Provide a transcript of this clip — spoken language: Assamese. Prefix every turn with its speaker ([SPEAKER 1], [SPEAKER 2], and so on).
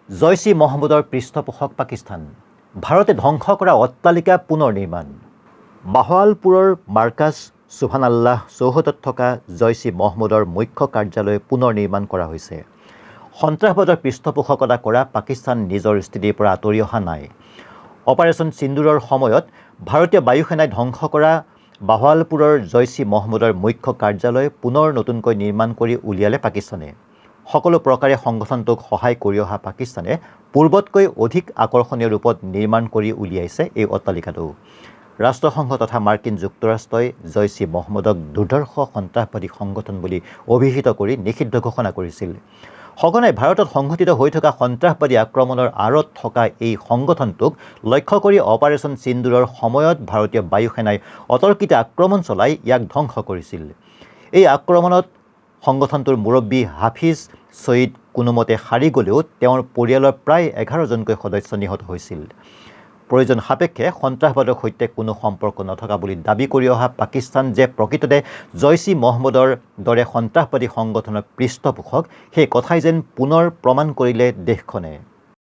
[SPEAKER 1] জৈশ ই মহম্মদৰ পৃষ্ঠপোষক পাকিস্তান। ভাৰতে ধ্বংস কৰা অট্টালিকা পুনৰ নিৰ্মাণ। বাহাৱালপুৰৰ মাৰ্কাজ সুবহানাল্লাহ চৌহদত থকা জৈশ ই মহম্মদৰ মুখ্য কাৰ্যালয় পুনৰ নিৰ্মাণ কৰা হৈছে। সন্ত্ৰাসবাদৰ পৃষ্ঠপোষকতা কৰা পাকিস্তান নিজৰ স্থিতিৰ পৰা আঁতৰি অহা নাই। অপাৰেশ্যন সিন্দুৰৰ সময়ত ভাৰতীয় বায়ুসেনাই ধ্বংস কৰা বাহাৱালপুৰৰ জৈশ ই মহম্মদৰ মুখ্য কাৰ্যালয় পুনৰ নতুনকৈ নিৰ্মাণ কৰি উলিয়ালে পাকিস্তানে। সকলো প্ৰকাৰে সংগঠনটোক সহায় কৰি অহা পাকিস্তানে পূৰ্বতকৈ অধিক আকৰ্ষণীয় ৰূপত নিৰ্মাণ কৰি উলিয়াইছে এই অট্টালিকাটো। ৰাষ্ট্ৰসংঘ তথা মাৰ্কিন যুক্তৰাষ্ট্ৰই জৈশ ই মহম্মদক দুৰ্ধৰ্ষ সন্ত্ৰাসবাদী সংগঠন বুলি অভিহিত কৰি নিষিদ্ধ ঘোষণা কৰিছিল। সঘনাই ভাৰতত সংঘটিত হৈ থকা সন্ত্ৰাসবাদী আক্ৰমণৰ আঁৰত থকা এই সংগঠনটোক লক্ষ্য কৰি অপাৰেশ্যন সিন্দুৰৰ সময়ত ভাৰতীয় বায়ুসেনাই অতৰ্কিত আক্ৰমণ চলাই ইয়াক ধ্বংস কৰিছিল। এই আক্ৰমণত সংগঠনটোৰ মুৰব্বী হাফিজ ছয়ীদ কোনোমতে সাৰি গ'লেও তেওঁৰ পৰিয়ালৰ প্ৰায় 11জনকৈ সদস্য নিহত হৈছিল। প্ৰয়োজন সাপেক্ষে সন্ত্ৰাসবাদৰ সৈতে কোনো সম্পৰ্ক নথকা বুলি দাবী কৰি অহা পাকিস্তান যে প্ৰকৃততে জৈশ ই মহম্মদৰ দৰে সন্ত্ৰাসবাদী সংগঠনৰ পৃষ্ঠপোষক সেই কথাই যেন পুনৰ প্ৰমাণ কৰিলে দেশখনে।